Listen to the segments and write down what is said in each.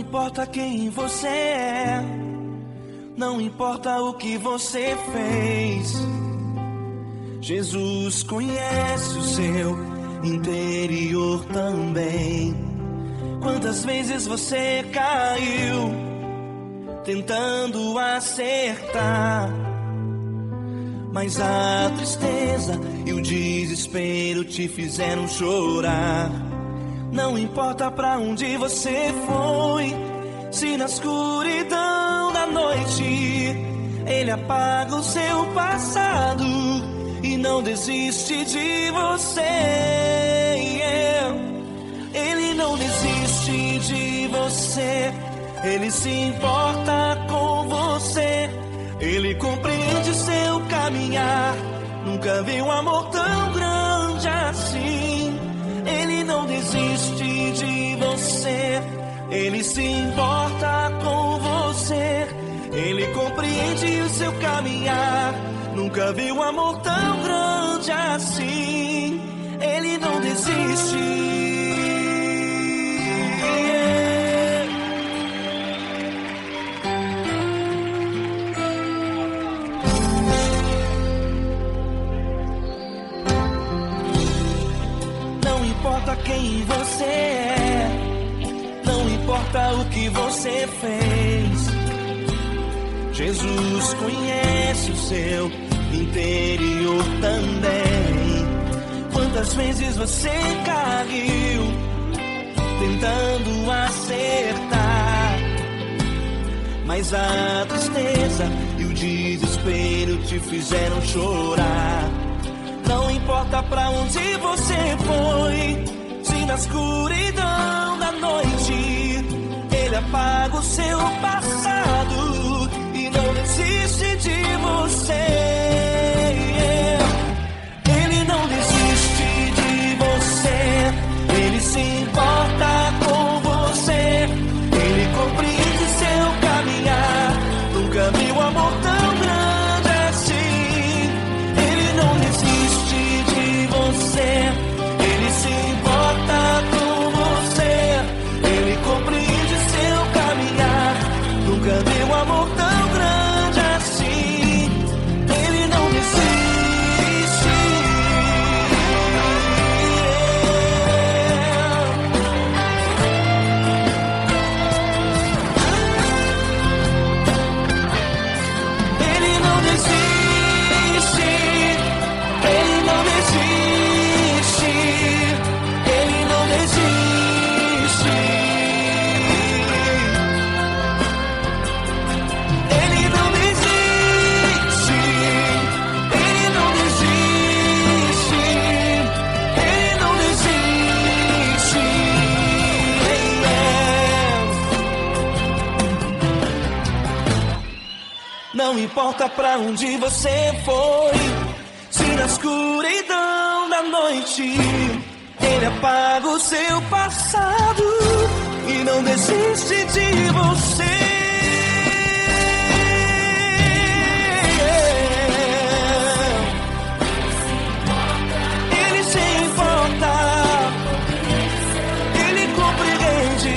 importa quem você é, não importa o que você fez, Jesus conhece o seu interior também. Quantas vezes você caiu tentando acertar, mas a tristeza e o desespero te fizeram chorar. Não importa pra onde você foi, se na escuridão da noite Ele apaga o seu passado e não desiste de você. Ele não desiste de você, Ele se importa com você, Ele compreende seu caminhar. Nunca vi um amor tão grande assim. Ele não desiste de você, Ele se importa com você, Ele compreende o seu caminhar. Nunca vi um amor tão grande assim. Ele não desiste. Não importa quem você é, não importa o que você fez, Jesus conhece o seu interior também. Quantas vezes você caiu tentando acertar, mas a tristeza e o desespero te fizeram chorar. Não importa pra onde você foi, se na escuridão da noite Ele apaga o seu passado e não desiste de você. Ele não desiste de você, Ele se importa com você, Ele compreende seu caminhar. Nunca vi um amor tão grande assim. Ele não desiste de você, Ele se importa com você, Ele compreende seu caminhar. Nunca vi um amor tão grande assim. Ele não desiste. Ele não desiste. Ele não desiste. Ele não desiste. Ele não desiste. Ele não desiste. Ele não desiste. Não importa pra onde você foi, se na escuridão da noite Ele apaga o seu passado e não desiste de você. Ele se importa, Ele compreende.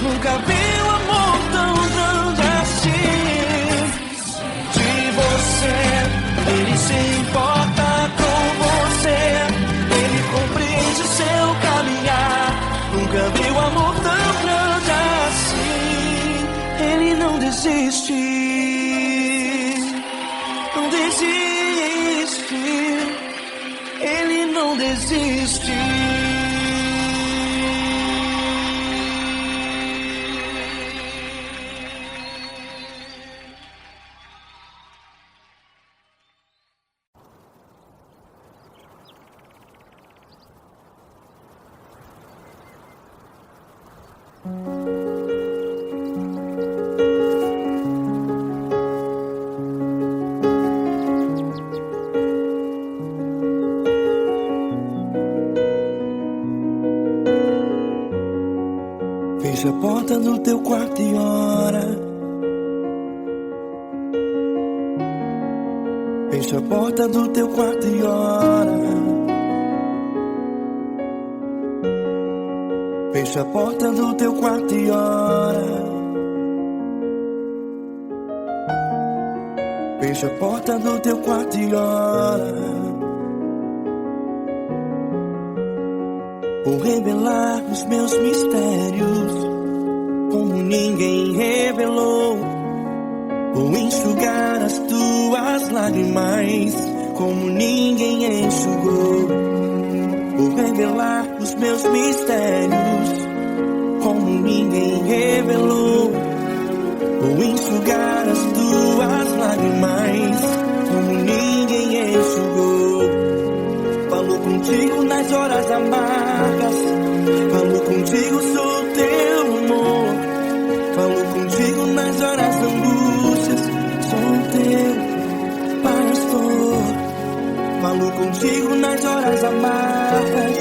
Nunca vi um amor tão grande assim. De você, Ele se importa com você, Ele compreende seu caminhar. Nunca vi um amor tão grande assim. Ele não desiste, não desiste. Ele não desiste. Fecha a porta do teu quarto e ora. Fecha a porta do teu quarto e ora. Fecha a porta do teu quarto e ora. Fecha a porta do teu quarto e ora. Vou revelar os meus mistérios como ninguém revelou. Vou enxugar as tuas lágrimas como ninguém enxugou. Vou revelar os meus mistérios como ninguém revelou. Vou enxugar as tuas lágrimas como ninguém enxugou. Falo contigo nas horas amargas, falo contigo, sou teu amor. Falo contigo nas horas da angústias, sou teu pastor. Falo contigo nas horas amargas,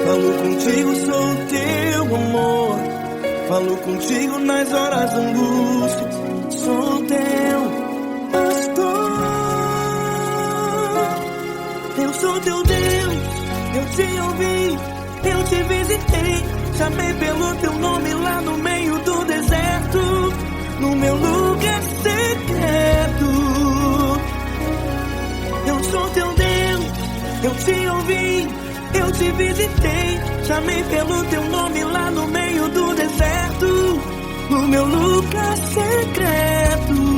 falo contigo, sou teu amor. Falo contigo nas horas da angústias, sou teu pastor. Eu sou teu Deus, eu te ouvi, eu te visitei. Chamei pelo teu nome lá no meio do deserto, no meu lugar secreto. Eu sou teu Deus, eu te ouvi, eu te visitei. Chamei pelo teu nome lá no meio do deserto, no meu lugar secreto.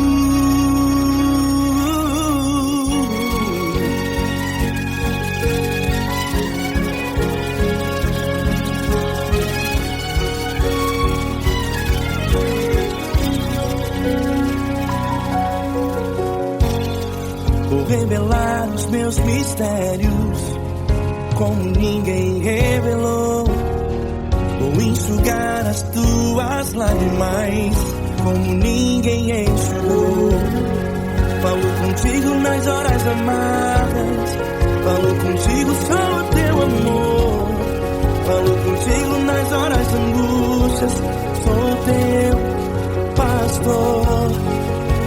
Vou revelar os meus mistérios como ninguém revelou. Vou enxugar as tuas lágrimas como ninguém enxugou. Falo contigo nas horas amargas, falo contigo, sou teu amor. Falo contigo nas horas de angústias, sou teu pastor.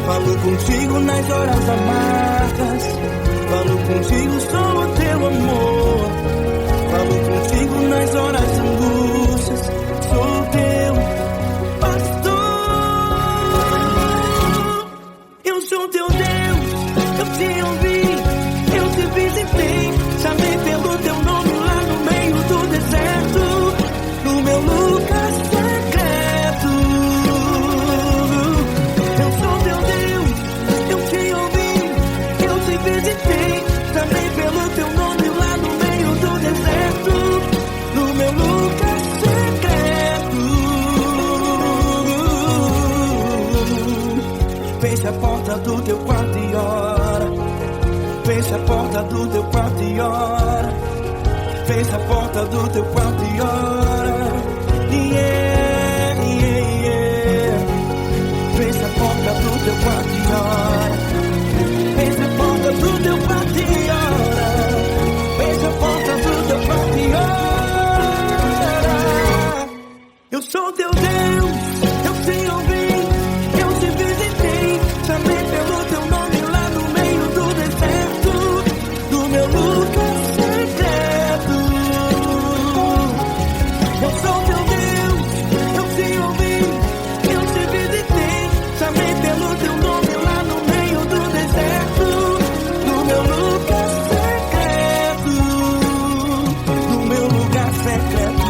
Falo contigo nas horas amargas, falo contigo, sou teu amor. Falo contigo nas horas de angústias, sou teu pastor. Eu sou teu Deus, eu te ouvi, eu te visitei. Chamei pelo teu nome lá no meio do deserto, no meu lugar secreto. Eu sou teu Deus, eu te ouvi, eu te visitei. Chamei pelo teu nome lá no meio do deserto, no meu lugar secreto. Fecha a porta do teu quarto e ora. Fecha a porta do teu quarto e ora. Fecha a porta do teu quarto e ora. Yeah, yeah, yeah. Fecha a porta do teu quarto e ora. Fecha a porta do teu quarto e ora. Fecha a porta do teu quarto e ora. Eu sou teu Deus, eu te ouvi, eu te visitei. Chamei pelo teu nome lá no meio do deserto, do meu lugar secreto. Eu sou teu Deus, eu te ouvi, eu te visitei. Chamei pelo teu nome lá no meio do deserto, no meu lugar secreto, no meu lugar secreto.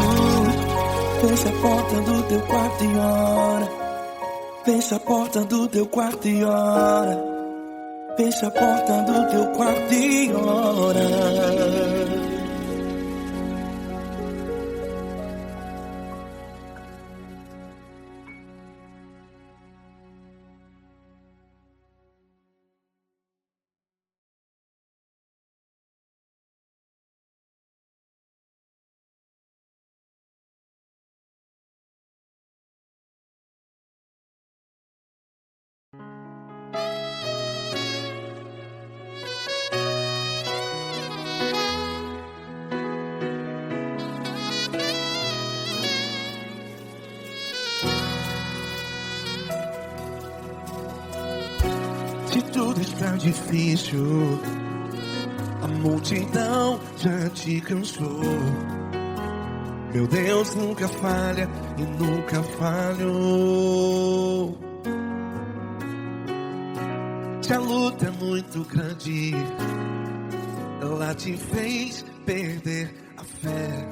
Fecha a porta do teu quarto e ora. Fecha a porta do teu quarto e ora. Fecha a porta do teu quarto e ora. Se tudo está difícil, a multidão já te cansou. Meu Deus nunca falha e nunca falhou. Se a luta é muito grande, ela te fez perder a fé.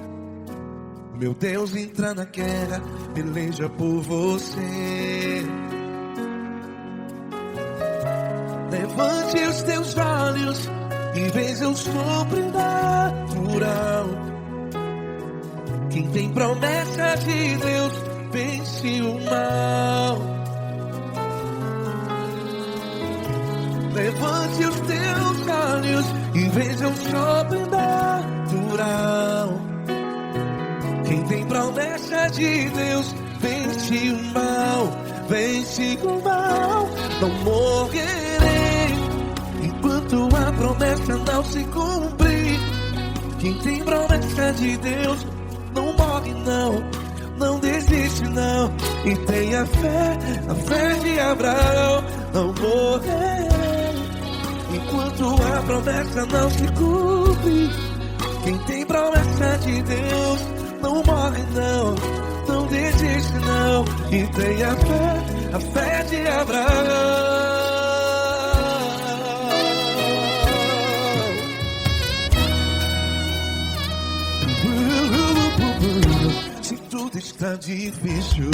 Meu Deus entra na guerra, peleja por você. Levante os teus olhos e veja o sobrenatural. Quem tem promessa de Deus vence o mal. Levante os teus olhos e veja o sobrenatural. Quem tem promessa de Deus vence o mal, vence o mal. Não morrerei enquanto a promessa não se cumprir. Quem tem promessa de Deus não morre não, não desiste não. E tenha fé, a fé de Abraão. Não morrerei enquanto a promessa não se cumpre. Quem tem promessa de Deus não morre não, não desiste não. E tenha fé, a fé de Abraão. Se tudo está difícil,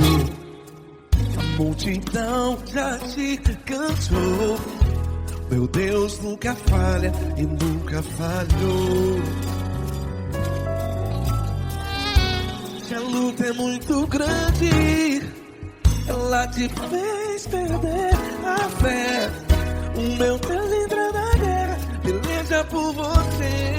a multidão já te cansou. Meu Deus nunca falha e nunca falhou. Se a luta é muito grande, ela te fez perder a fé. O meu Deus entra na guerra, peleja por você.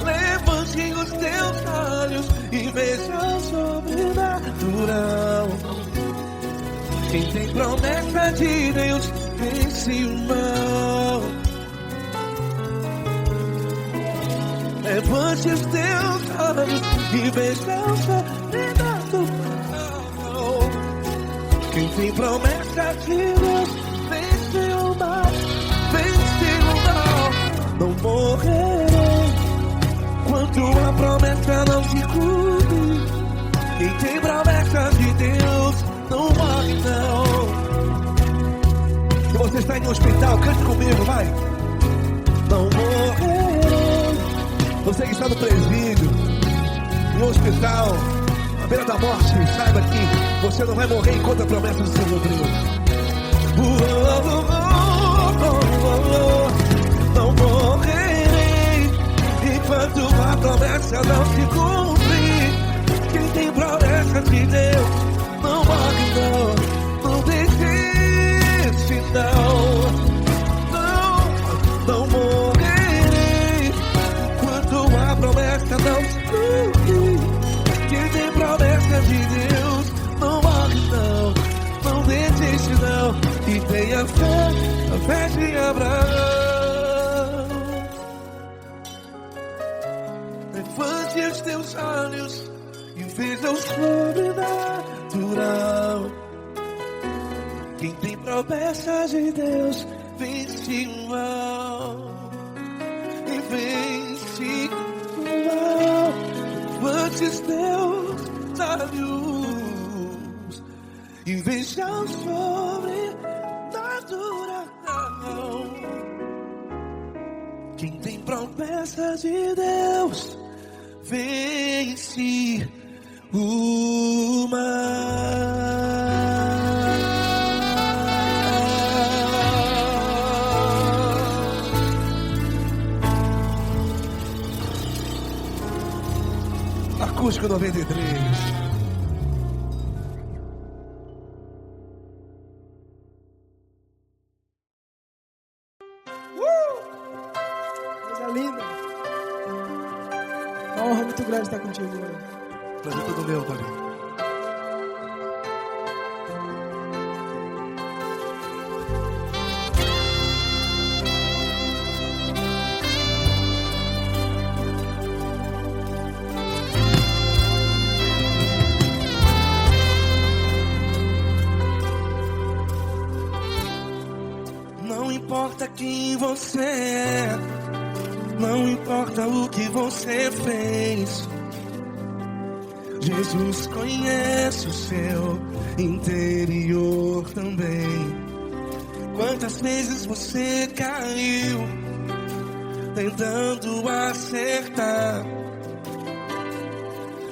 Levante os teus olhos e veja o sobrenatural. Quem tem promessa de Deus vence o mal. Levante os teus olhos e veja o sobrenatural. Quem tem promessa de Deus vence o mal, vence o mal. Não morrerei enquanto a promessa não se cumpre. Quem tem promessa de Deus não morre não. Se você está em um hospital, cante comigo, vai. Não morrerei. Você que está no presídio, em um hospital, à beira da morte, saiba que você não vai morrer enquanto a promessa se cumpriu. Não morrerei enquanto a promessa não se cumprir. Quem tem promessa de Deus não morre não, não desiste não. Não morrerei enquanto a promessa não se cumprir. Quem tem promessa de Deus não morre não, não desiste não. E tenha fé, a fé de Abraão. Levante os teus olhos e veja o sobrenatural. Quem tem promessa de Deus vence o mal, e vence o mal. Levante os teus olhos e veja o sobrenatural. Quem tem promessa de Deus vence o mal. Acústico 93. Coisa linda. Uma honra muito grande estar contigo, Glória. Prazer todo meu, Glória. Não importa quem você é, Não importa o que você fez, Jesus conhece o seu interior também. Quantas vezes você caiu tentando acertar,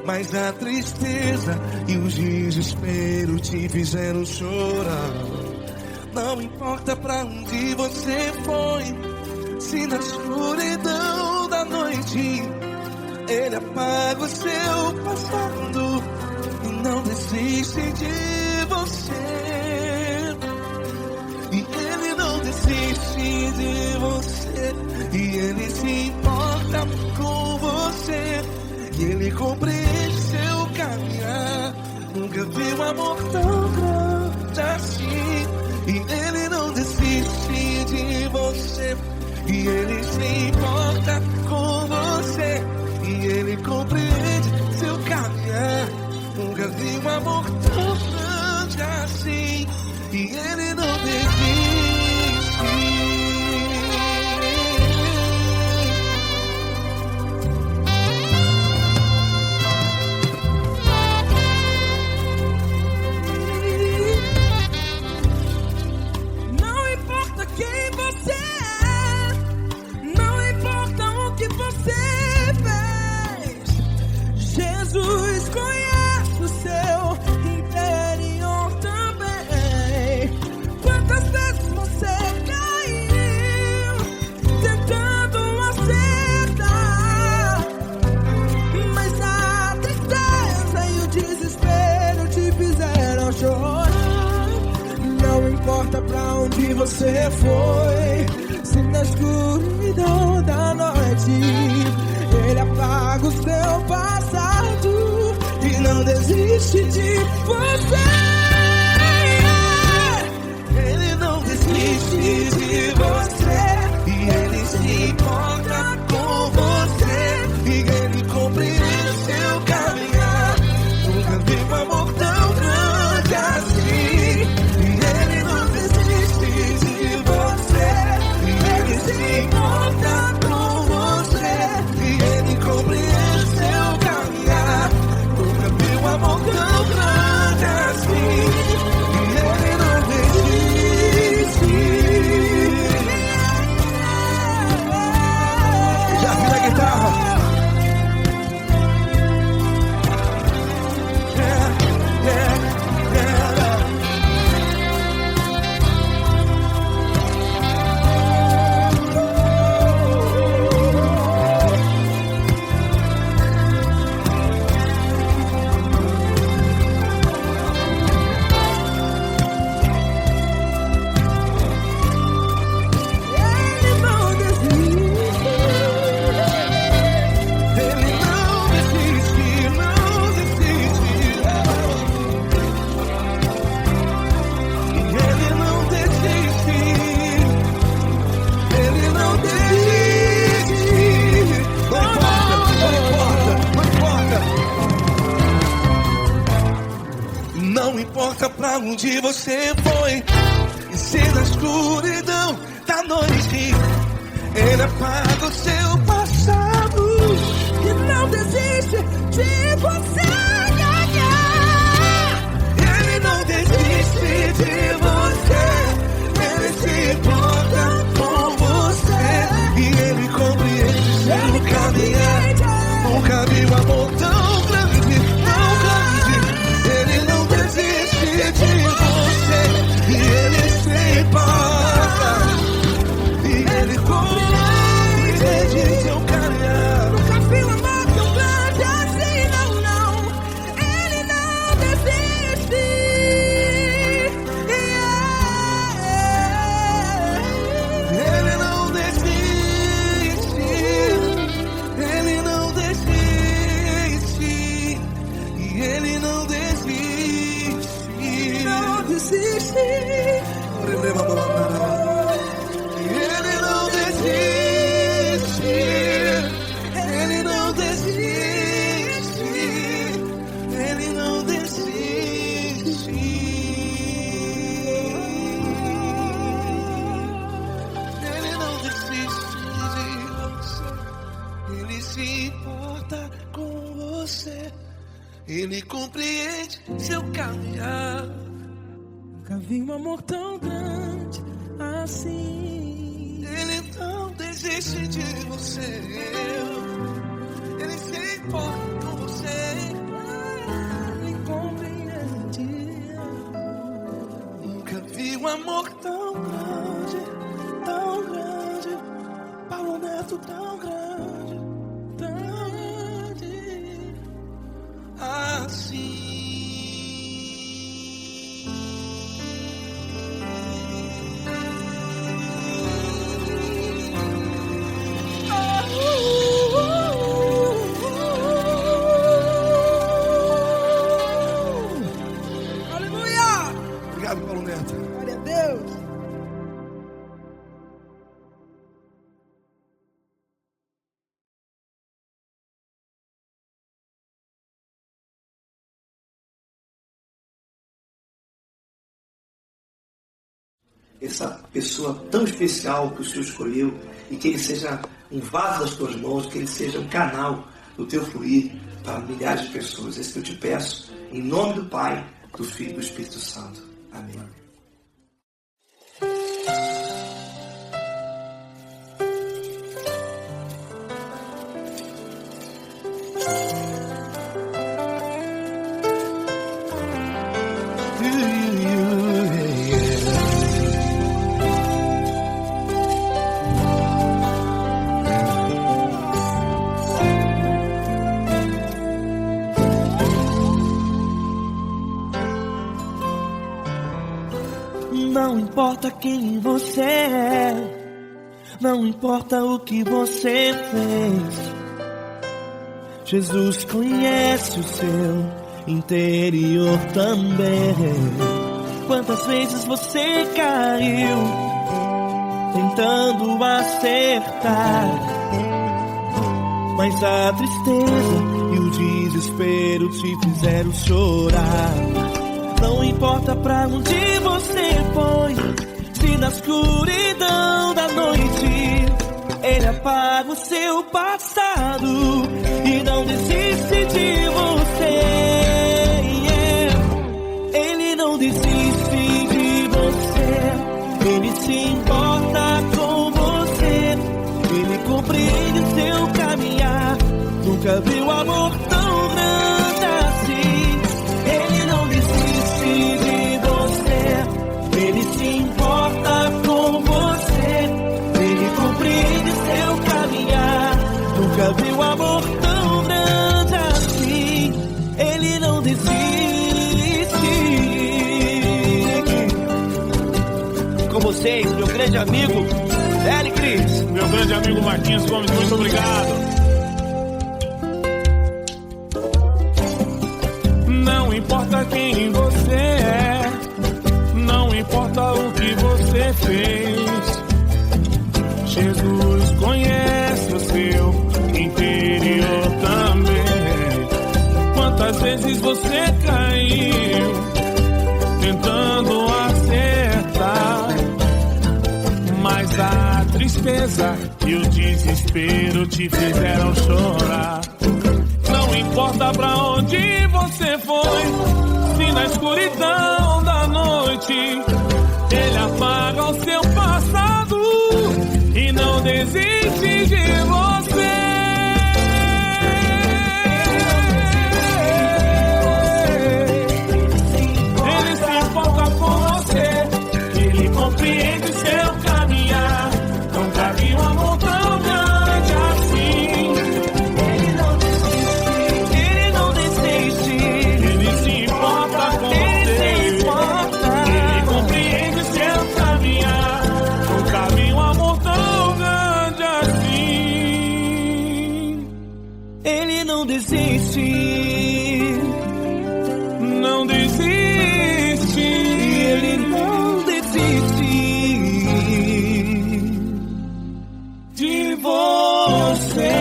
mas a tristeza e o desespero te fizeram chorar. Não importa pra onde você foi, se na escuridão da noite Ele apaga o seu passado e não desiste de você. E Ele não desiste de você, e Ele se importa com você, e Ele compreende seu caminhar. Nunca vi um amor tão grande assim. E Ele não desiste de você, e Ele se importa com você, e Ele compreende seu caminhar. Nunca vi um amor tão grande assim. E Ele não desiste. Não importa quem você é, não importa o que você fez, Jesus conhece o seu interior também. Quantas vezes você caiu tentando acertar, mas a tristeza e o desespero te fizeram chorar. Não importa pra onde você foi, se na escuridão da noite Ele apaga o seu passado e não desiste de você. Ele não desiste de você, e Ele se importa com você, e Ele compreende seu caminhar. Nunca vi um amor tão grande assim. E Ele não desiste de você, e Ele se importa com você, e Ele compreende seu caminhar. Nunca vi um amor tão grande assim. E Ele não desiste. Já vi a guitarra. Ele não desiste. Ele não desiste, não desiste. E Ele não desiste. Ele não desiste. Não importa pra onde você foi, e se na escuridão da noite Ele apaga o seu passado. E não desiste de você. Ele não desiste de você, Ele se importa com você, e Ele compreende seu caminhar. Nunca vi um amor tão grande, tão grande. Ele não desiste de você, e Ele se importa, e Ele compreende seu caminhar. Nunca vi um amor tão grande assim, não, não. Ele não desiste. Ele não desiste, Ele não desiste, e Ele não desiste. Não desiste. Ele não desiste, Ele não desiste, Ele não desiste. Ele não desiste de você. seu caminhar. Nunca vi um amor tão grande assim. Ele não desiste de você. Ele se importa com você. Ele compreende. Nunca vi um amor tão grande, Paulo Neto tão grande, assim. Aleluia! Obrigado, Paulo Neto. Glória a Deus. Essa pessoa tão especial que o Senhor escolheu, e que ele seja um vaso das tuas mãos, que ele seja um canal do teu fluir para milhares de pessoas. É isso que eu te peço, em nome do Pai, do Filho e do Espírito Santo. Amém. Não importa quem você é, não importa o que você fez, Jesus conhece o seu interior também. Quantas vezes você caiu tentando acertar, mas a tristeza e o desespero te fizeram chorar. Não importa pra onde você foi, se na escuridão da noite Ele apaga o seu passado e não desiste de você. Ele não desiste de você, Ele se importa com você, Ele compreende o seu caminhar. Nunca viu amor tão grande assim. Ele não desiste de você, Ele se importa com você, Ele compreende seu caminhar. Nunca viu amor tão grande assim. Ele não desiste. Com vocês, meu grande amigo Eli Cris, meu grande amigo Marquinhos Gomes, muito obrigado. Não importa quem você é, não importa o que você fez, Jesus conhece o seu interior também. Quantas vezes você caiu tentando acertar, mas a tristeza e o desespero te fizeram chorar. Não importa pra onde você foi, se na escuridão da noite Ele apaga o seu passado e não desiste de você. Ele se importa com você, Ele compreende seu caminhar. Nunca vi um amor tão grande assim. Ele não desiste, não desiste, Ele não desiste de você.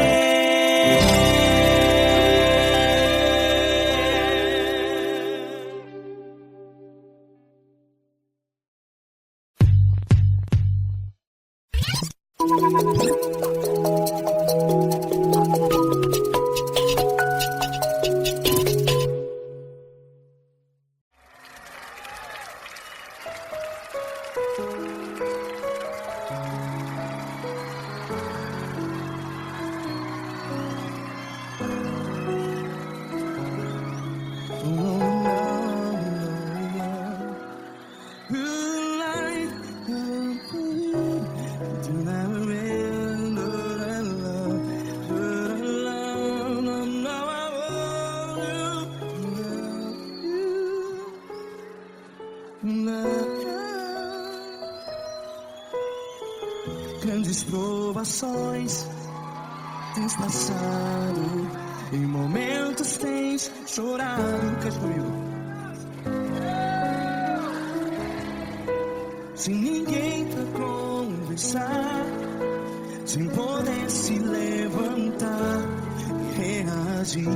Grandes provações tens passado, em momentos tens chorado. Cante comigo. Sem ninguém pra conversar, sem poder se levantar e reagir.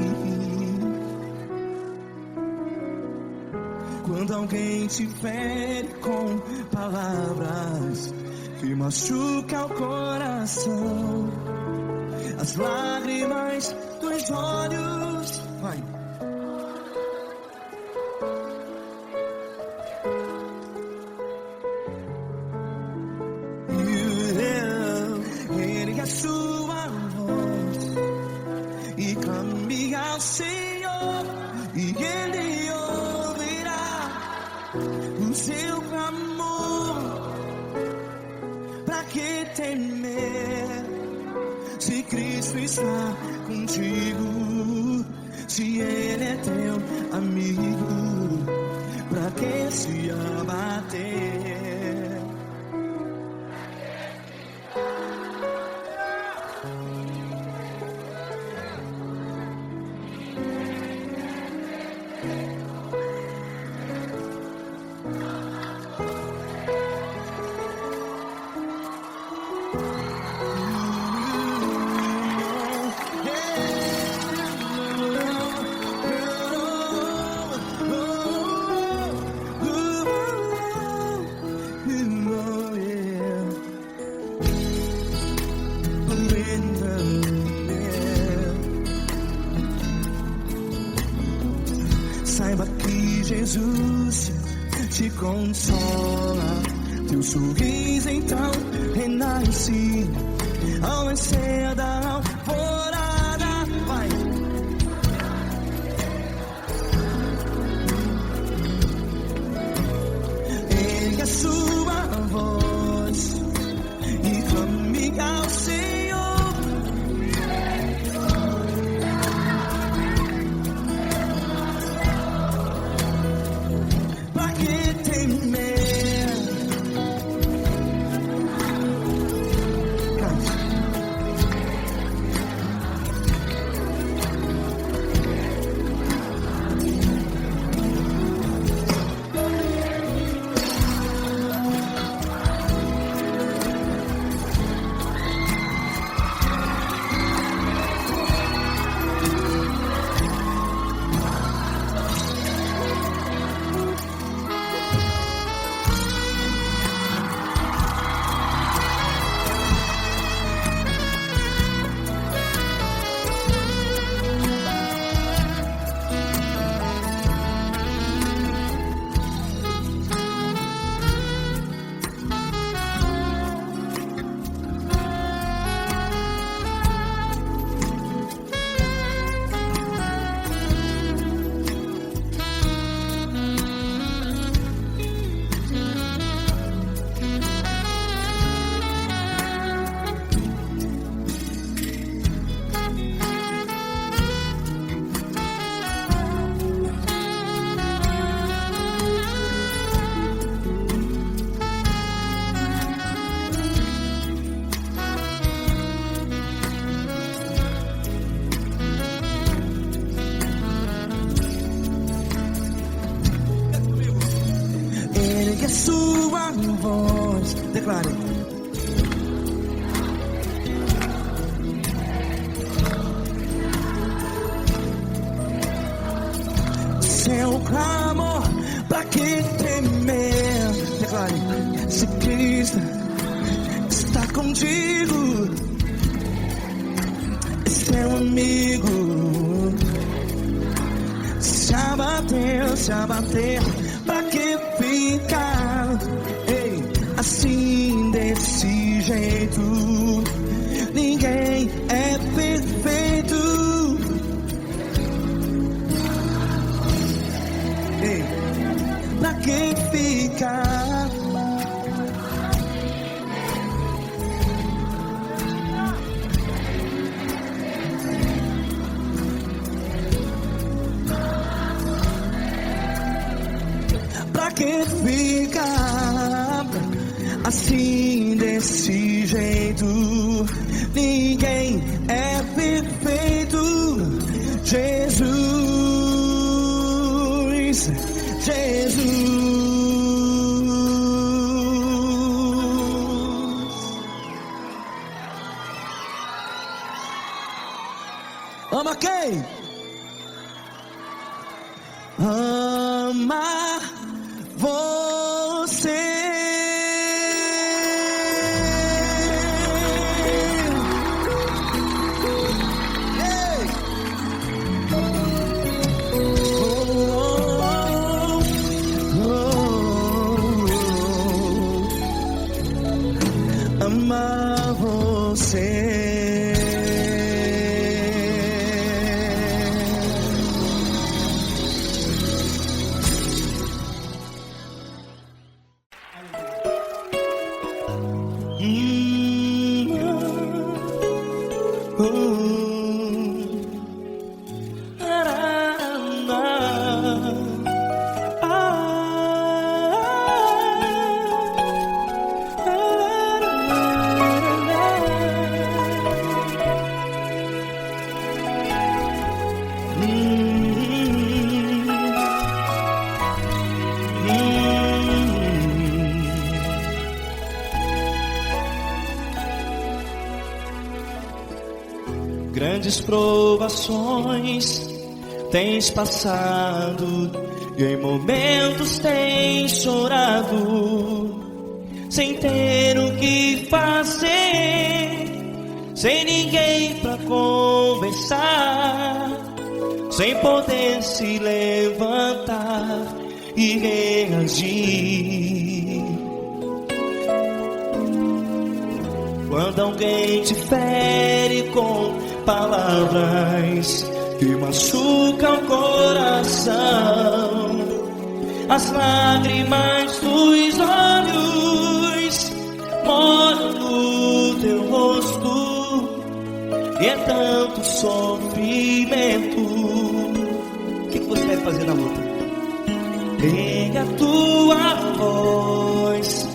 Quando alguém te fere com palavras que machuca o coração, as lágrimas dos olhos, vai. Ergue a sua voz e clame ao Senhor, e Ele ouvirá o seu clamor. Pra que temer, se Cristo está contigo, se Ele é teu amigo? Pra que se abater? Saiba que Jesus te consola, teu sorriso então renasce ao nascer da alvorada. Vai. Ergue a sua voz e clame ao Senhor. Sua voz, declare. Seu clamor, pra que temer? Declare. Se Cristo está contigo, é seu amigo. Se abater, pra que ficar, ei, assim desse jeito? Ninguém é perfeito. Ei, pra que ficar? que ficar assim desse jeito? Ninguém é perfeito. Jesus, Jesus. Ama quem? Ama você. Ei. Ama você. Grandes provações tens passado e em momentos tens chorado, sem ter o que fazer, sem ninguém pra conversar, sem poder se levantar e reagir. Quando alguém te fere com palavras que machucam o coração, as lágrimas dos olhos molham no teu rosto, e é tanto sofrimento. O que você vai fazer na luta? Pega a tua voz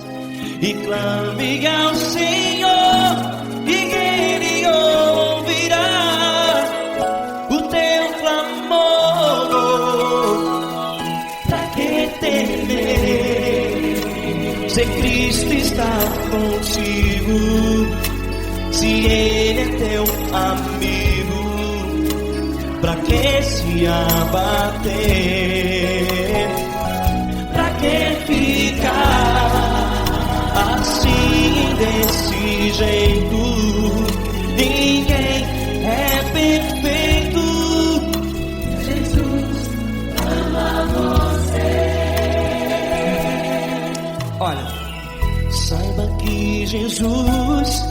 e clame ao Senhor, e Ele ouvirá o teu clamor. Pra que temer, se Cristo está contigo, se Ele é teu amigo? Pra que se abater? Pra que ficar assim desse jeito? Ninguém é perfeito. Jesus ama você. Olha, saiba que Jesus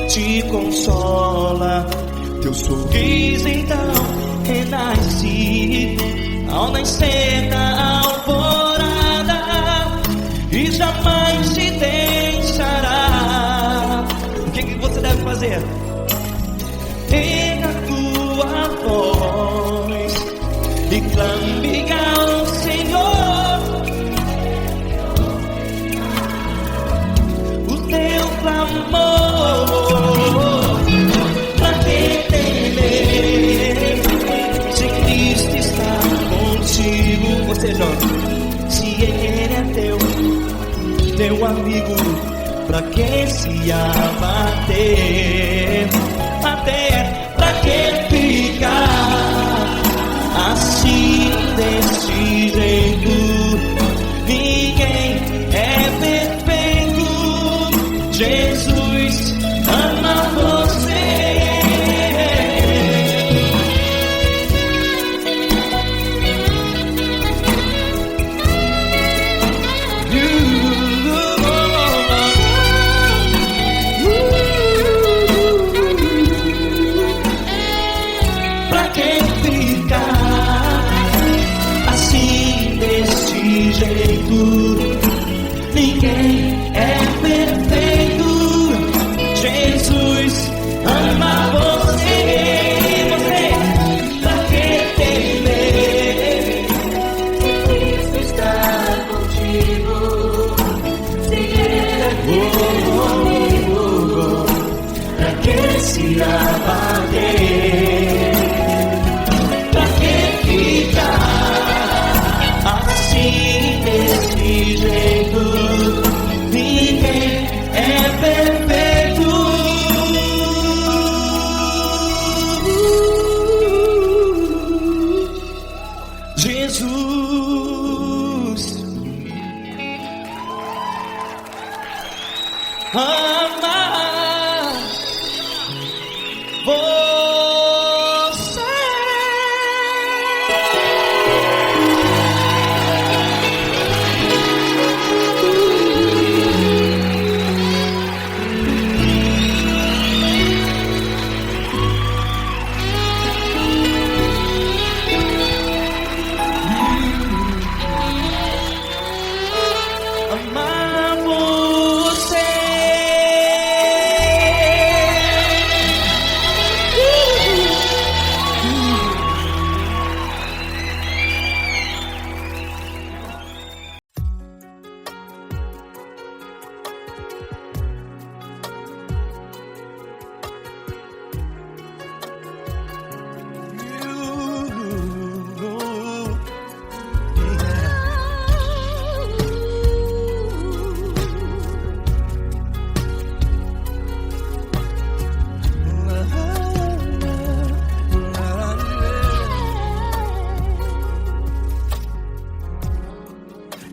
te consola, teu sorriso então renasce ao nascer da alvorada, e jamais te deixará. O que você deve fazer? Erga a tua voz e clame ao Senhor, o teu clamor. Pra que temer, se Cristo está contigo? Você joga. Se Ele é teu amigo, pra que se abater? Até pra que ficar assim desse jeito? Ninguém é perfeito. Jesus ama você. Ninguém é perfeito. Jesus ama você. Você, pra que temer? Cristo está contigo. amar você. Amar você.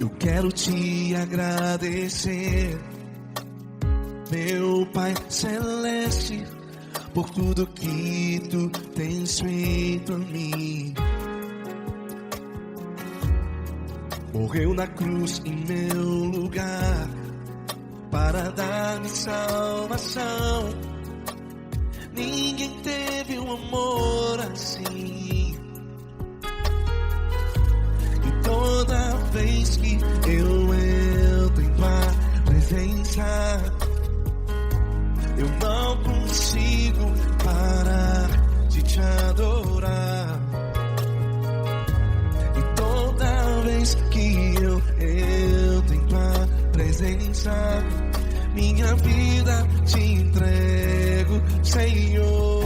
Eu quero te agradecer, meu Pai Celeste, por tudo que tu tens feito a mim. Morreu na cruz em meu lugar para dar-me salvação. Ninguém teve um amor assim. E toda vez que eu entro em tua presença, eu não consigo parar de te adorar. E toda vez que eu entro em tua presença, minha vida te entrego, Senhor.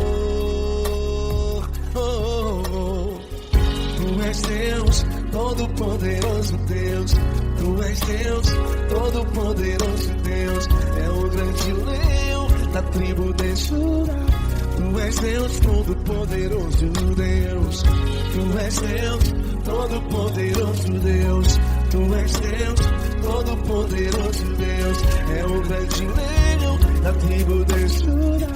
Tu és Deus, Todo-Poderoso Deus. Tu és Deus, Todo-Poderoso Deus. É o grande leão da tribo de Judá. Tu és Deus, Todo-Poderoso Deus. Tu és Deus, Todo-Poderoso Deus. Tu és Deus, Todo-Poderoso Deus. É o grande leão da tribo de Judá.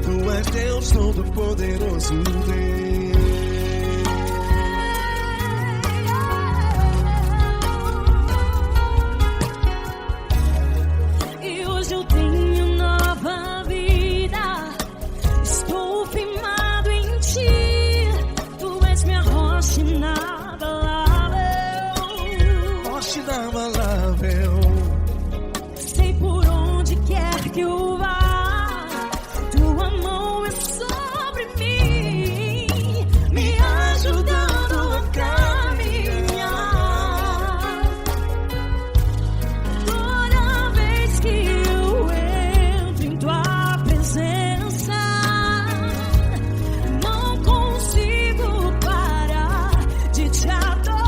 Tu és Deus, Todo-Poderoso Deus. E hoje eu tenho nova vida. Estou firmado em ti. Tu és minha rocha inabalável. Rocha inabalável. Sei por onde quer que eu vá, tua mão é sobre mim, me ajudando a caminhar. Toda vez que eu entro em tua presença, não consigo parar de te adorar.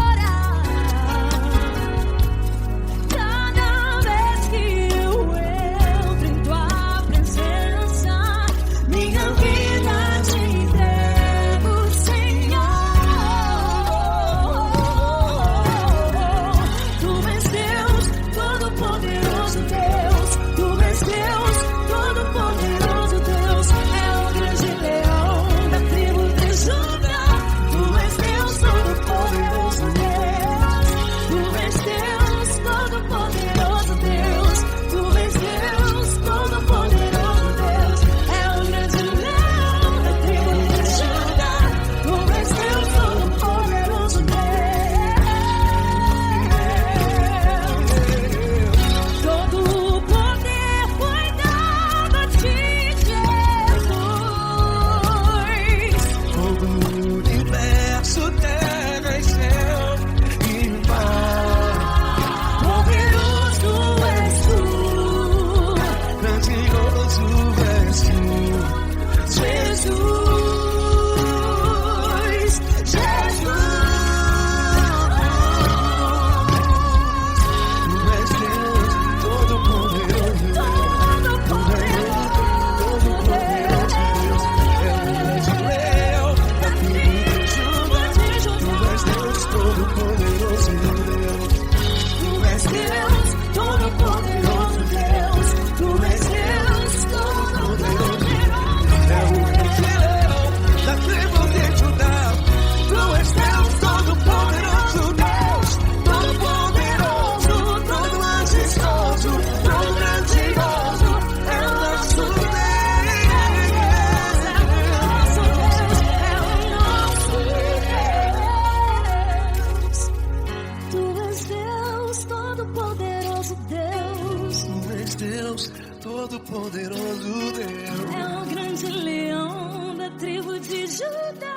todo-poderoso Deus. Tu és Deus, todo-poderoso Deus. É o grande leão da tribo de Judá.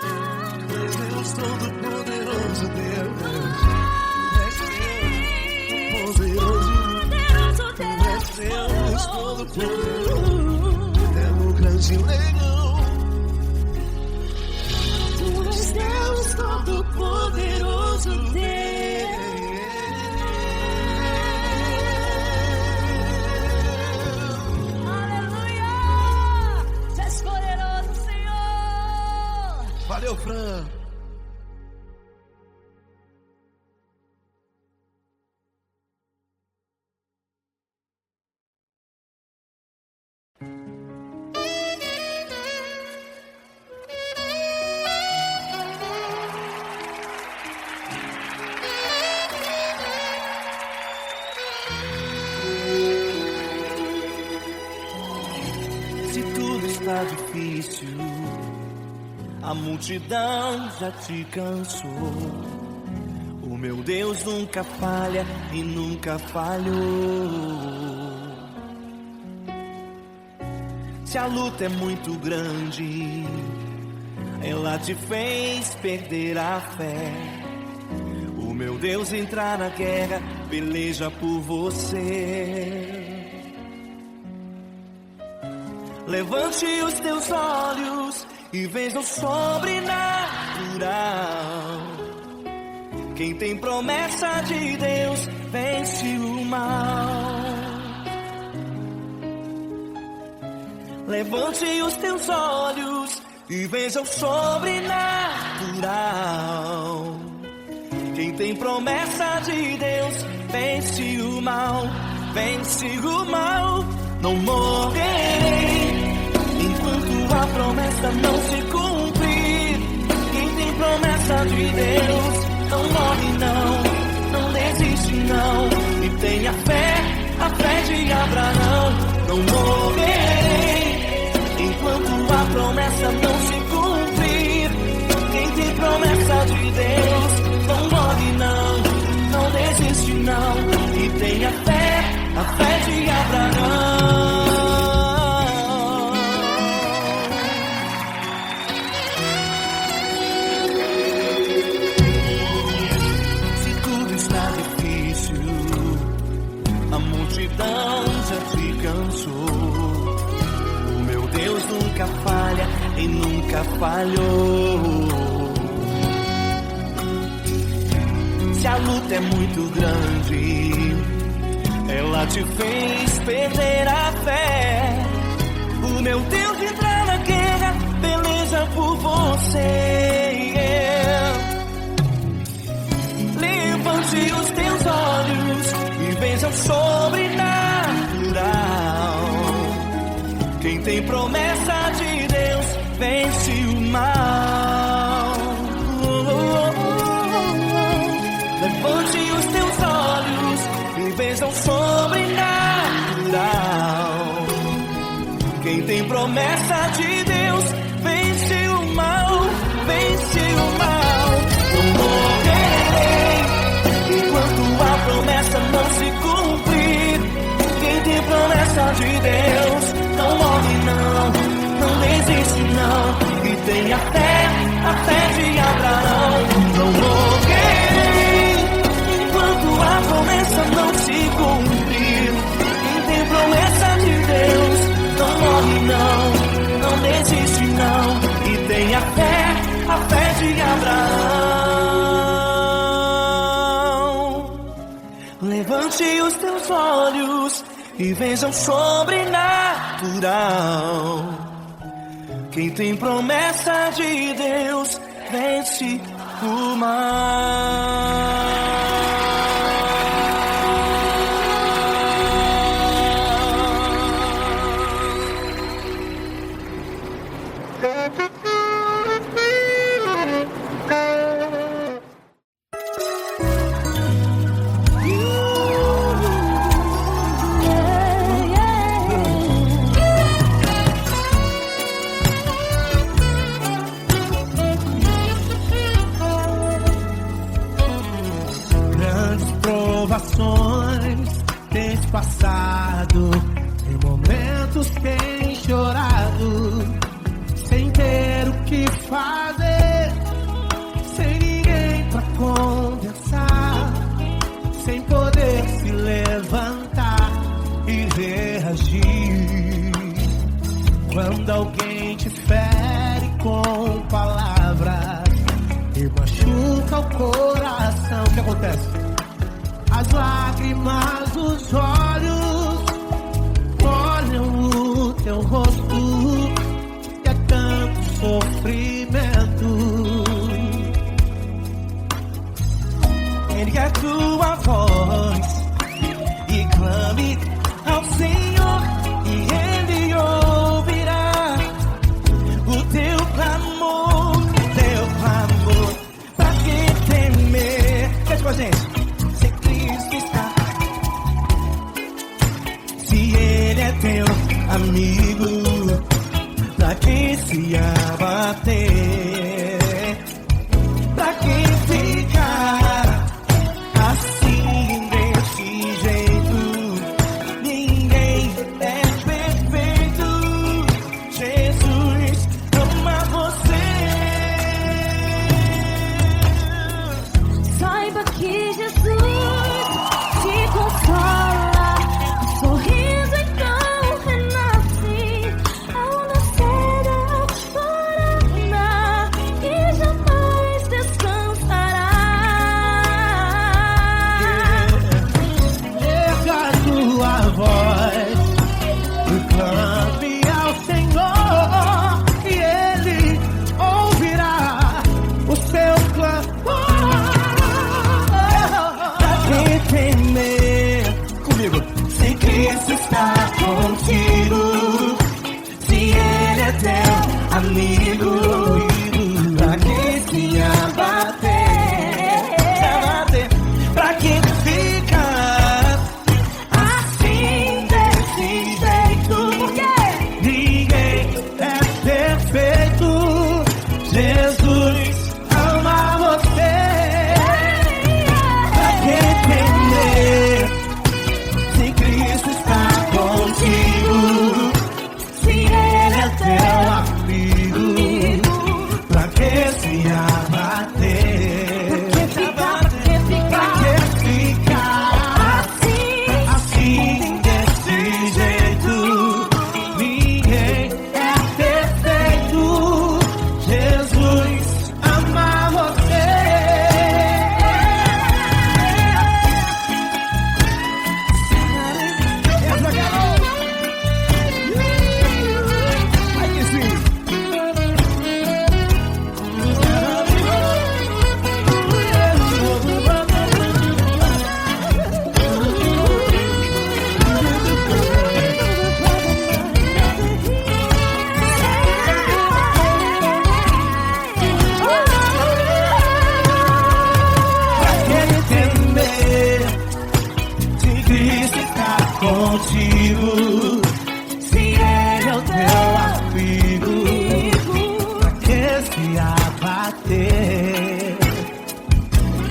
Tu és Deus, todo-poderoso Deus. Deus todo-poderoso, é o grande leão. Tu és Deus todo-poderoso, Deus. Aleluia! Tu és poderoso, Senhor. Valeu, Fran. Está difícil, a multidão já te cansou. O meu Deus nunca falha e nunca falhou. Se a luta é muito grande, ela te fez perder a fé. O meu Deus entrar na guerra, peleja por você. Levante os teus olhos e veja o sobrenatural. Quem tem promessa de Deus vence o mal. Levante os teus olhos e veja o sobrenatural. Quem tem promessa de Deus vence o mal. Vence o mal. Não morrerei enquanto a promessa não se cumprir. Quem tem promessa de Deus não morre não desiste não. E tenha fé, a fé de Abraão. Não morrerei enquanto a promessa não se cumprir. Quem tem promessa de Deus não morre não desiste não. E tenha fé, a fé de Abraão. Se tudo está difícil, a multidão já te cansou. O meu Deus nunca falha e nunca falhou. Se a luta é muito grande, ela te fez perder a fé. O meu Deus entrar na guerra, peleja por você. Levante os teus olhos e veja o sobrenatural. Quem tem promessa de Deus vence o mal. Levante os teus olhos e veja o sobrenatural. Quem tem promessa de Deus vence o mal, vence o mal. Não morrerei enquanto a promessa não se cumprir. Quem tem promessa de Deus não morre não desiste não. E tenha fé, a fé de Abraão. Não morrerei enquanto a promessa não se cumprir. Quem tem promessa de Deus não morre não desiste não. E tenha fé, a fé de Abraão. Levante os teus olhos e veja o sobrenatural. Quem tem promessa de Deus vence o mal. situações tens passado, em momentos tens chorado, sem ter o que fazer, sem ninguém pra conversar, sem poder se levantar e reagir. Quando alguém te fere com palavras e machuca o coração, o que acontece? As lágrimas dos olhos molham o teu rosto, e é tanto sofrimento. Ergue a tua voz e clame ao Senhor, e Ele ouvirá o teu clamor, pra que temer? Cante com a gente. Se Cristo está, se Ele é teu amigo, pra que se abater? Pra que ficar assim desse jeito? Ninguém é perfeito. Jesus ama você. Saiba que Jesus te consola, o sorriso então renasce ao nascer da morena, e jamais descansará. Erga a tua voz e clame ao Senhor, e Ele ouvirá o seu clamor. Pra que temer? Comigo. Se Cristo está contigo, se Ele é teu amigo, pra que se abater? Pra que ficar assim desse jeito? Porque Ninguém é perfeito. Jesus ama você. Pra que temer? Se Cristo está contigo, se Ele é teu Amigo, pra que se abater? Pra que ficar assim desse jeito? Ninguém é perfeito. Jesus ama você. Essa garota. Aí que sim. Pra que temer? Se Cristo está contigo, se Ele é o teu amigo, pra que se abater?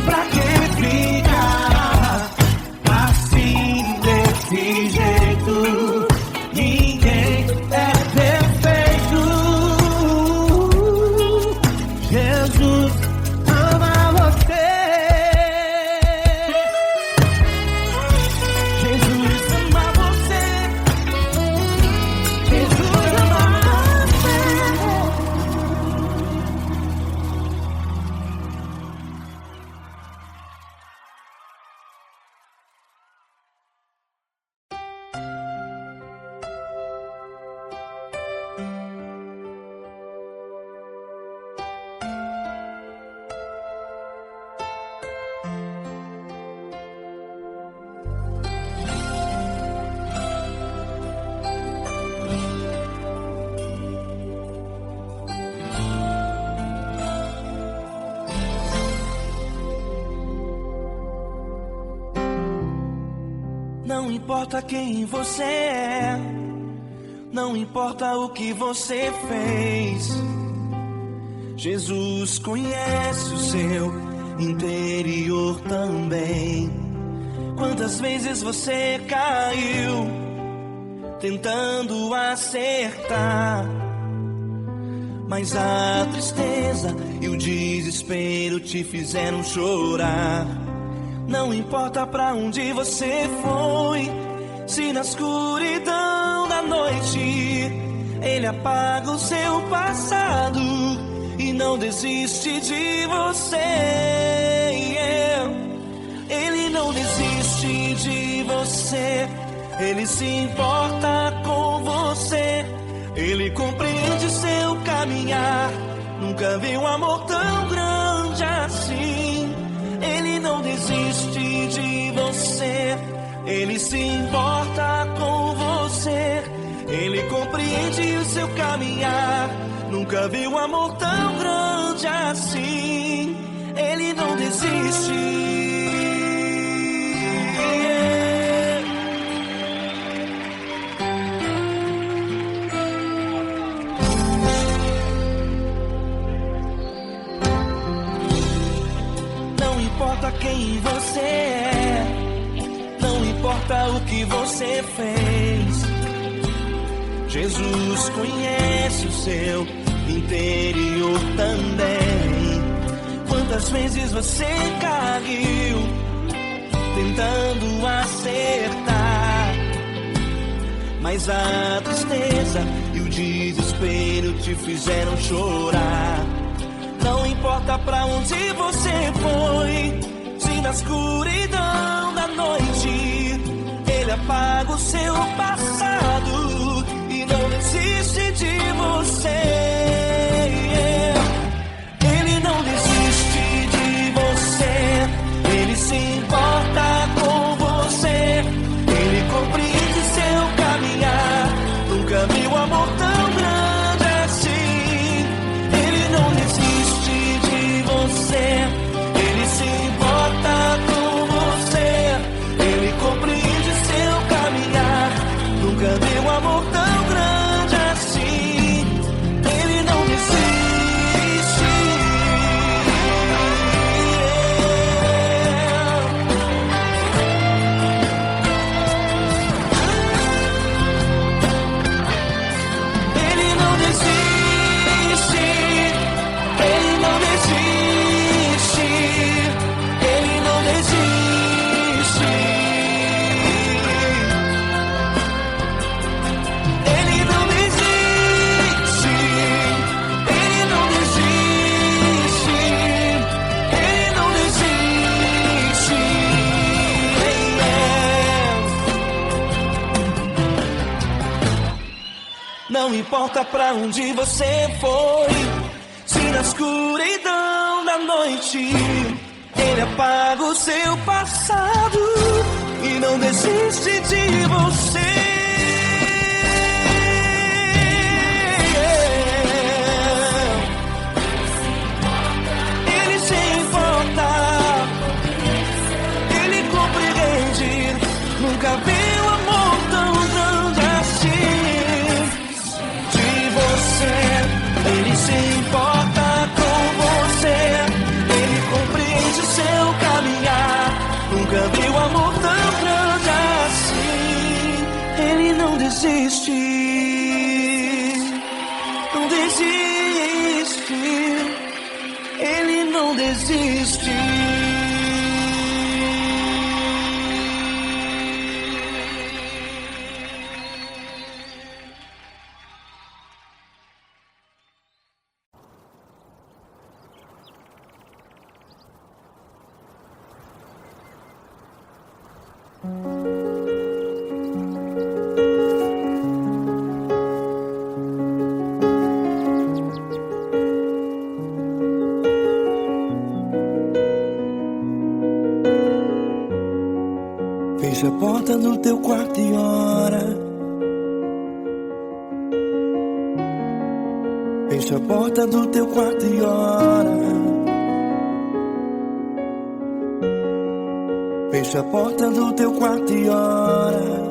Pra que ficar assim desse jeito? Ninguém é perfeito. Jesus ama você. Jesus ama você. Jesus ama Não importa quem você é, não importa o que você fez, Jesus conhece o seu interior também. Quantas vezes você caiu tentando acertar, mas a tristeza e o desespero te fizeram chorar. Não importa pra onde você foi, se na escuridão da noite ele apaga o seu passado e não desiste de você. Ele não desiste de você, ele se importa com você, ele compreende seu caminhar. Nunca vi um amor tão grande assim. Ele não desiste de você, ele se importa com você, ele compreende o seu caminhar. Nunca vi um amor tão grande assim. Ele não desiste. Não importa quem você é, não importa o que você fez, Jesus conhece o seu interior também. Quantas vezes você caiu tentando acertar, mas a tristeza e o desespero te fizeram chorar. Não importa pra onde você foi, se na escuridão da noite ele apaga o seu passado e não desiste de você. Ele não desiste de você, ele se importa com você, ele compreende seu caminhar. Nunca vi um amor tão grande assim. Ele não desiste de você, ele se importa com você, ele compreende seu caminhar. Nunca vi um amor tão grande assim. Ele não desiste. Ele não desiste. Ele não desiste. Ele não desiste. Ele não desiste. Ele não desiste. Ele não desiste. Não importa pra onde você foi, se na escuridão da noite ele apaga o seu passado e não desiste de você. Ele se importa, ele compreende. Nunca vi um amor tão grande assim. De você, ele se importa com você, ele compreende o seu caminhar. Nunca vi um amor tão grande assim. Ele não desiste, não desiste, ele não desiste. Fecha a porta do teu quarto e ora. Fecha a porta do teu quarto e ora. Fecha a porta do teu quarto e ora.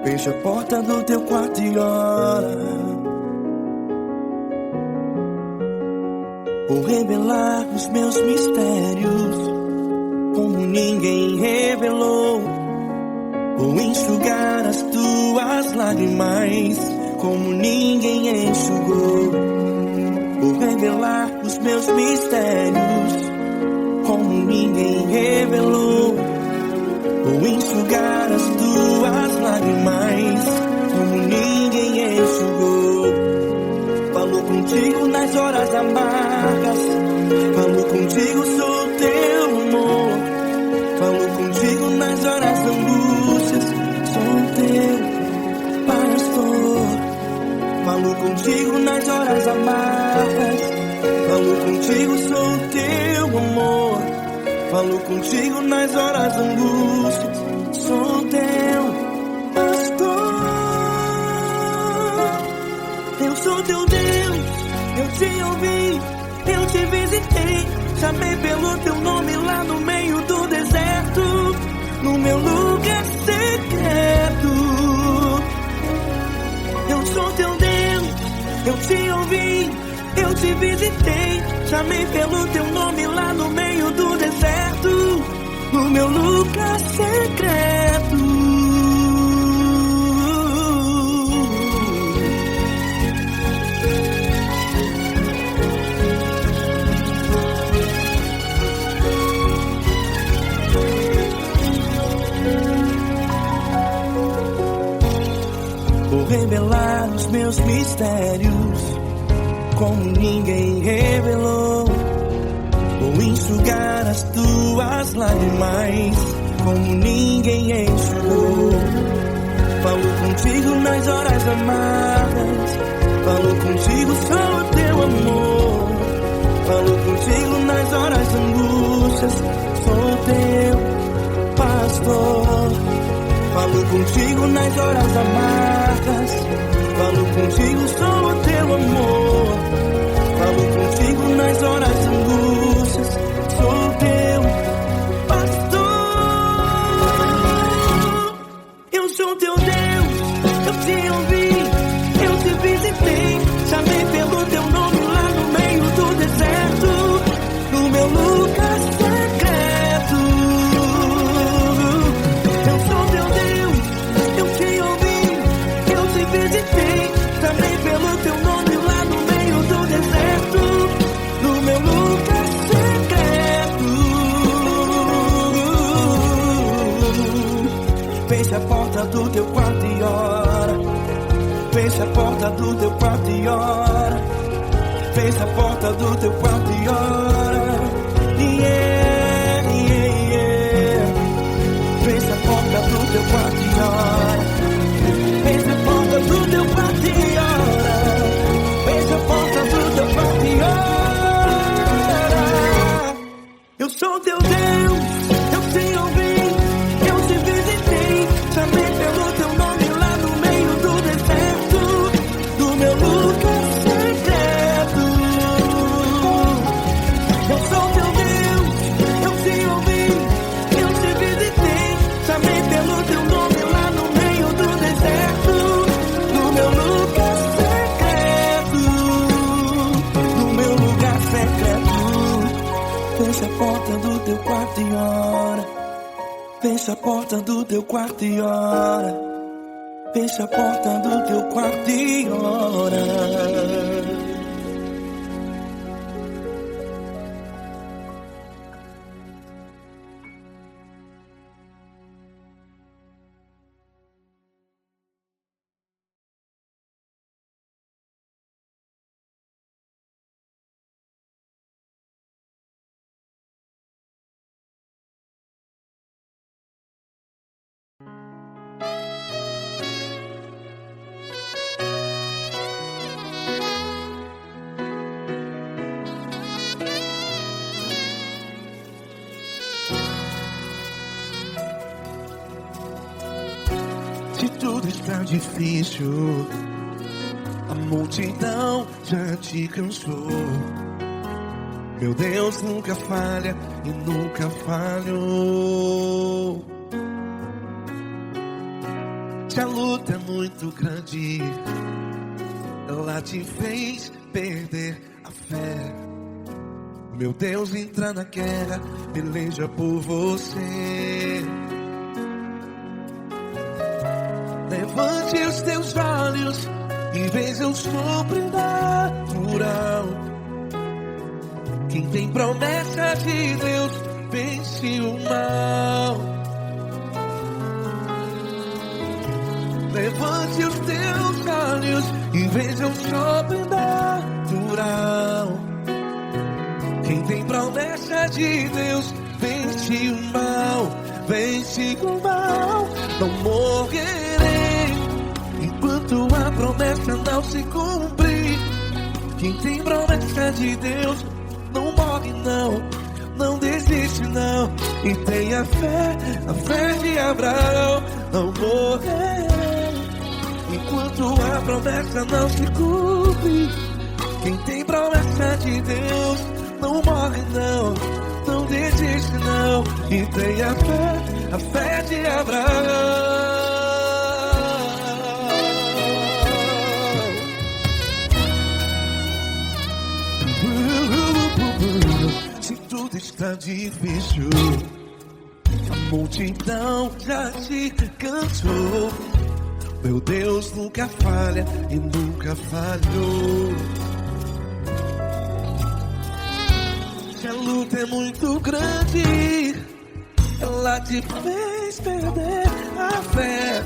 Fecha a porta do teu quarto e ora. Vou revelar os meus mistérios como ninguém revelou. Vou enxugar as tuas lágrimas como ninguém enxugou. Vou revelar os meus mistérios como ninguém revelou. Vou enxugar as tuas lágrimas como ninguém enxugou. Falo contigo nas horas amargas, falo contigo, sou teu amor. Falo contigo nas horas angústias, sou teu pastor. Falo contigo nas horas amargas, falo contigo, sou teu amor. Falo contigo nas horas angústias, sou teu pastor. Eu sou teu Deus, eu te ouvi, eu te visitei. Chamei pelo teu nome lá no meio do deserto, no meu lugar secreto. Eu sou teu Deus, eu te ouvi, eu te visitei. Chamei pelo teu nome lá no meio do deserto, no meu lugar secreto. Vou revelar os meus mistérios como ninguém revelou. Vou enxugar as tuas lágrimas como ninguém enxugou. Falo contigo nas horas amargas, falo contigo, sou teu amor. Falo contigo nas horas angústias, sou teu pastor. Falo contigo nas horas amargas, falo contigo, sou teu amor. Falo contigo nas horas angústias, sou teu pastor. Eu sou teu Deus, eu te ouvi, eu te visitei. Chamei pelo teu nome lá no meio do deserto, no meu lugar secreto. Eu sou teu Deus, eu te ouvi, eu te visitei. Chamei pelo teu nome lá no meio do deserto, no meu lugar secreto. Fecha a porta do teu quarto e ora. Fecha a porta do teu quarto e ora. Fecha a porta do teu quarto e ora. Yeah, yeah, yeah. Fecha a porta do teu quarto e ora. Fecha a porta do teu quarto e ora. Fecha a porta do teu quarto e ora. Eu sou teu Deus, eu te ouvi, eu te visitei. Chamei pelo teu nome lá no meio do deserto, do meu lugar secreto. Eu sou teu Deus, eu te ouvi, eu te visitei. Chamei pelo teu nome lá no meio do deserto, no meu lugar secreto, no meu lugar secreto. Fecha a porta do teu quarto e ora. Fecha a porta do teu quarto e ora. Fecha a porta do teu quarto e ora. Se tudo está difícil, a multidão já te cansou. Meu Deus nunca falha e nunca falhou. Se a luta é muito grande, ela te fez perder a fé. Meu Deus entra na guerra, peleja por você. Levante os teus olhos e veja o sobrenatural. Quem tem promessa de Deus vence o mal. Levante os teus olhos e veja o sobrenatural. Quem tem promessa de Deus vence o mal, vence o mal. Não morrerei enquanto a promessa não se cumprir. Quem tem promessa de Deus não morre não, não desiste não. E tenha fé, a fé de Abraão. Não morrerei enquanto a promessa não se cumpre. Quem tem promessa de Deus não morre não, não desiste não. E tenha fé, a fé de Abraão. Se tudo está difícil, a multidão já te cansou. Meu Deus nunca falha e nunca falhou. Se a luta é muito grande, ela te fez perder a fé.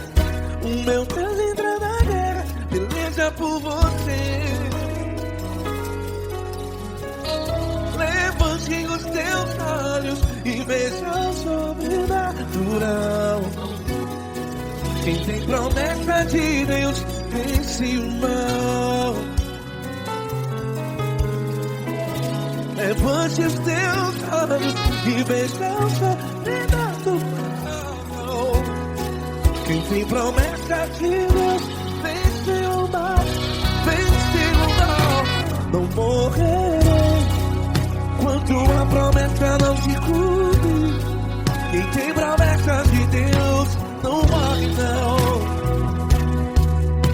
O meu Deus entra na guerra, peleja por você. Levante os teus olhos e veja o sobrenatural. Quem tem promessa de Deus vence o mal. Levante os teus olhos e veja o sobrenatural. Quem tem promessa de Deus vence o mal, vence o mal. Não morrerei enquanto a promessa não se cumpre. Quem tem promessa de Deus não morre não.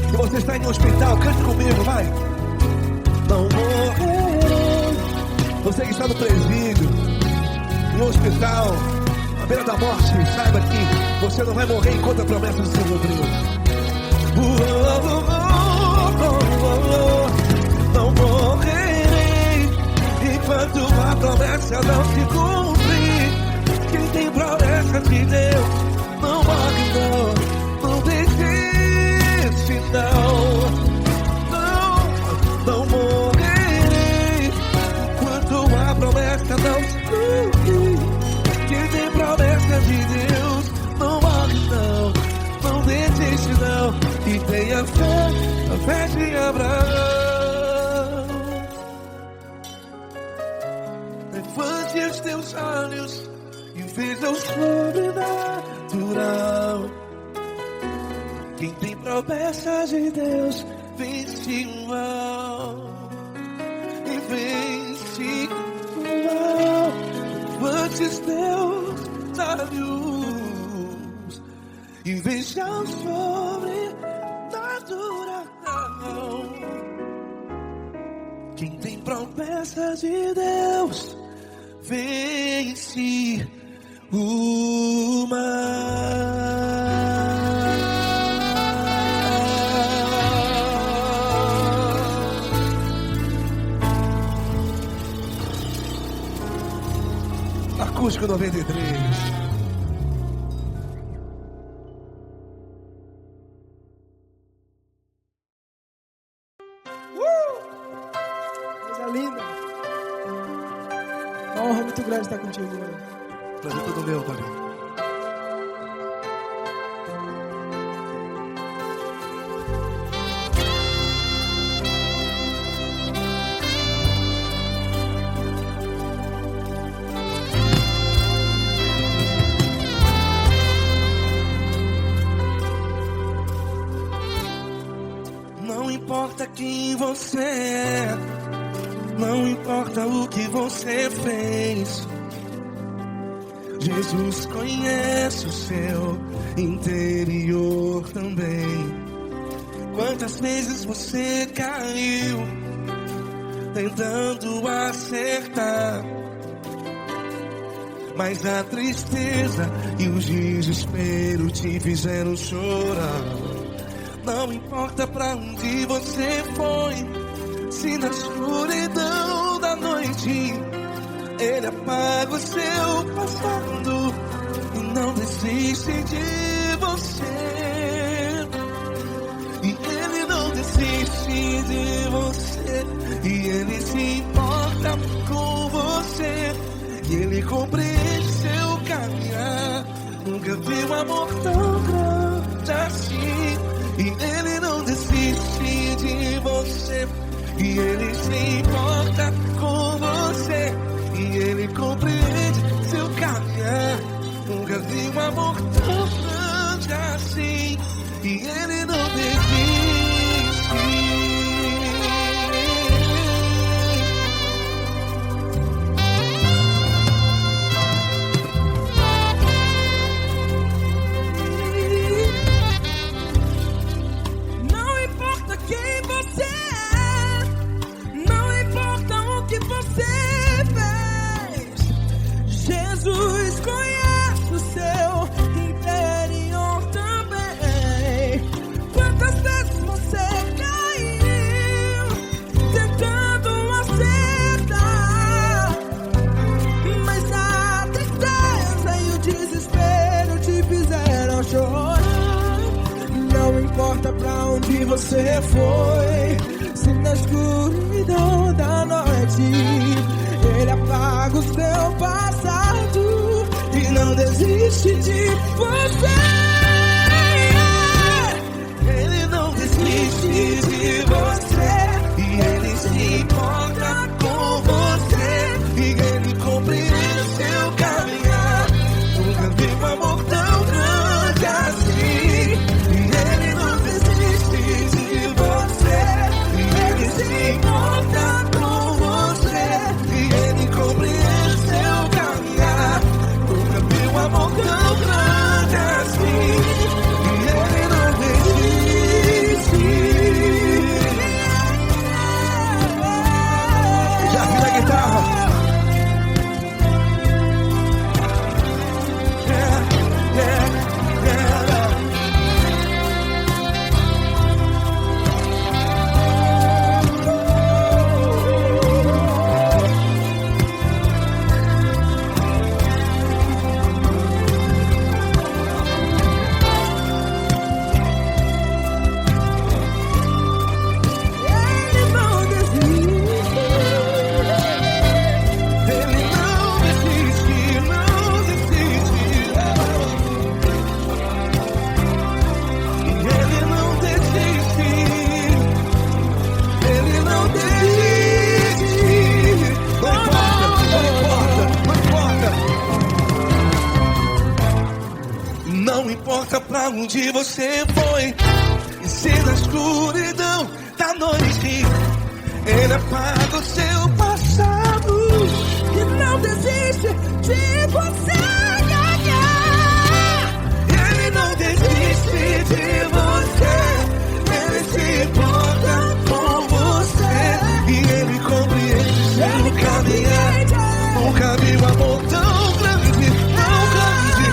Se você está em um hospital, cante comigo, vai. Não morrerei. Você que está no presídio, no hospital, à beira da morte, saiba que você não vai morrer enquanto a promessa não se cumpriu. Não morrerei enquanto a promessa não se cumprir. Quem tem promessa de Deus não morre não, não desiste não. Não morrerei enquanto a promessa não se cumprir. Quem tem promessa de Deus não morre não, não desiste não. E tenha fé, a fé de Abraão. Levante os teus olhos e veja o sobrenatural. Quem tem promessa de Deus vence o mal, e vence o mal. Levante os teus olhos e veja o sobrenatural. Quem tem promessa de Deus vence o mal. Acústico 93. Coisa linda. Uma honra muito grande estar contigo, Deus. Prazer todo meu, Paulinho. Não importa quem você é, não importa o que você fez, Jesus conhece o seu interior também. Quantas vezes você caiu, tentando acertar. Mas a tristeza e o desespero te fizeram chorar. Não importa pra onde você foi, se na escuridão da noite ele apaga o seu passado e não desiste de você. E ele não desiste de você, e ele se importa com você, e ele compreende seu caminhar. Nunca vi um amor tão grande assim. E ele não desiste de você, e ele se importa com você, e ele compreende seu caminhar. Nunca vi um amor tão grande assim. E ele não desiste. Não importa quem você é, não importa o que você fez, Jesus conhece o seu interior também. Quantas vezes você caiu tentando acertar, mas a tristeza e o desespero te fizeram chorar. Não importa pra onde você foi, se na escuridão da noite ele apaga o seu passado e não desiste de você. Ele não desiste de você, e ele se importa com você, e ele compreende seu caminhar. Nunca vi um amor tão grande assim. E ele não desiste de você, e ele se importa com você, e ele compreende seu caminhar. Nunca vi um amor tão grande assim. E ele não desiste. Já vi a guitarra. Yeah, yeah, yeah. Ele não desiste. Ele não desiste, não desiste. E ele não desiste. Ele não desiste. Não importa. Não importa pra onde você foi, e se na escuridão da noite ele apaga o seu passado E não desiste de você. Ele não desiste de você, ele se importa com você, e ele compreende seu caminhar. Nunca vi um amor tão grande, tão grande.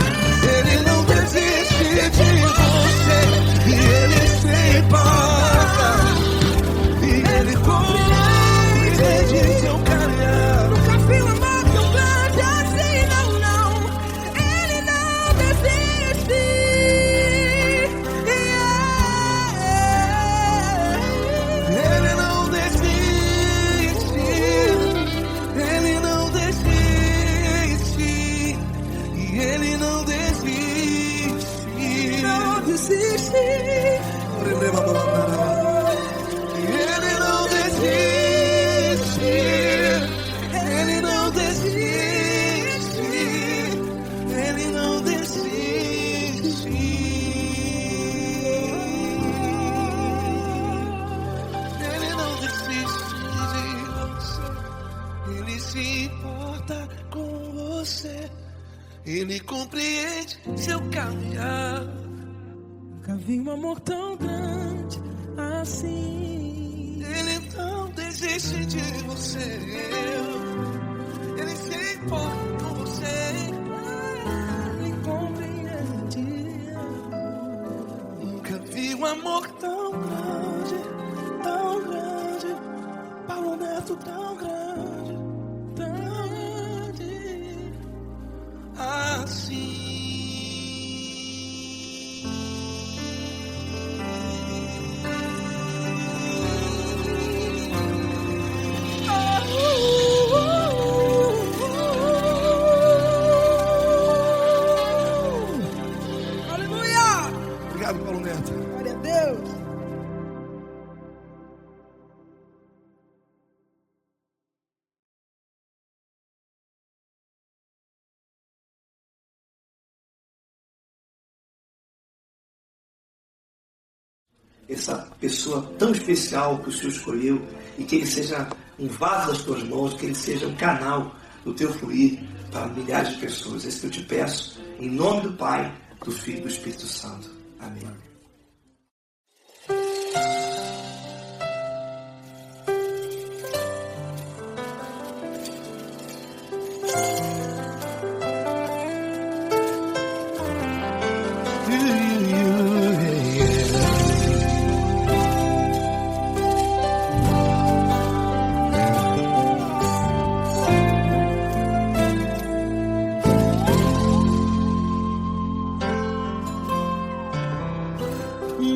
Ele não desiste de você, e ele se importa, e ele compreende seu caminhar. Nunca vi um amor tão grande assim, não, não. Ele não desiste. Ele não desiste, ele não desiste, e ele não desiste. Não desiste. Ele não desiste, ele não desiste, ele não desiste. Ele não desiste de você, ele se importa com você, ele compreende seu caminhar. Nunca vi um amor tão grande assim. Ele não desiste. desiste de você. Ele se importa com você. Ele compreende. Nunca vi um amor tão grande, Paulo Neto tão grande, assim. Aleluia! Obrigado, Paulo Neto. Glória a Deus! Essa pessoa tão especial que o Senhor escolheu e que ele seja um vaso das tuas mãos, que ele seja um canal do teu fluir para milhares de pessoas. É isso que eu te peço, em nome do Pai, do Filho e do Espírito Santo. Amém.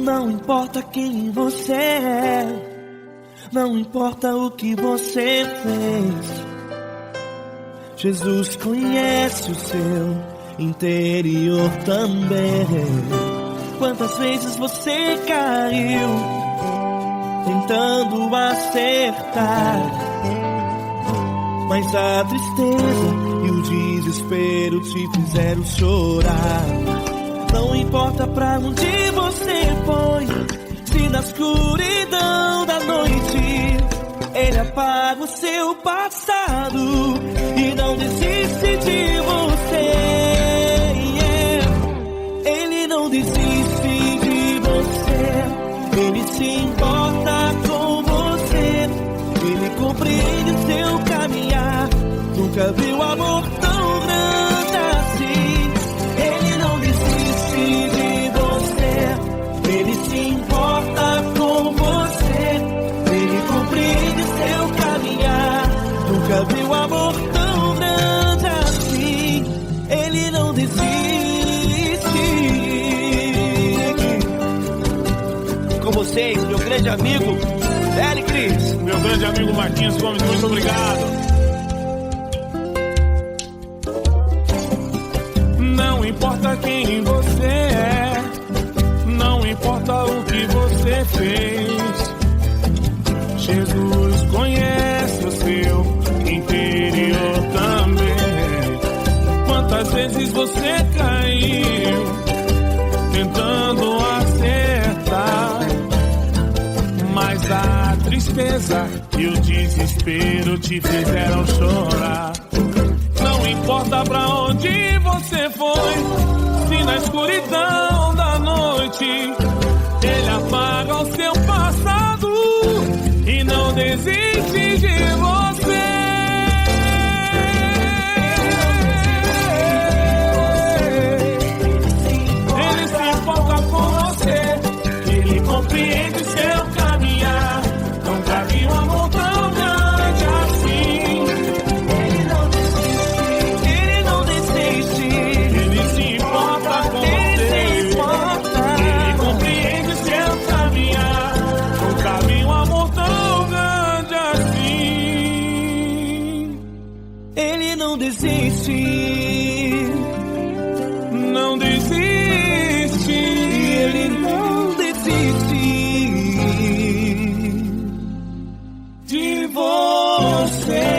Não importa quem você é, não importa o que você fez, Jesus conhece o seu interior também. Quantas vezes você caiu tentando acertar, mas a tristeza e o desespero te fizeram chorar. Não importa pra onde você foi, se na escuridão da noite Ele apaga o seu passado e não desiste de você. Ele não desiste de você, Ele se importa com você, Ele compreende o seu caminhar. Nunca viu amor tão grande assim. Ele não desiste de você, Ele se importa com você, Ele compreende seu caminhar. Nunca viu amor tão grande assim. Ele não desiste. Com vocês, meu grande amigo L. Cris, Meu grande amigo Marquinhos Gomes, muito obrigado. Não importa quem você é, não importa o que você fez, Jesus conhece o seu interior também. Quantas vezes você caiu tentando acertar, mas a tristeza e o desespero te fizeram chorar. Não importa pra onde você foi, se na escuridão da noite Ele apaga o seu passado e não desiste de você. Ele se importa com você, Ele compreende seu caminhar. Nunca vi um amor tão grande assim. Ele se importa com você, Ele compreende seu caminhar. Nunca vi um amor tão grande assim. Ele não desiste. Não desiste. Ele não desiste De você.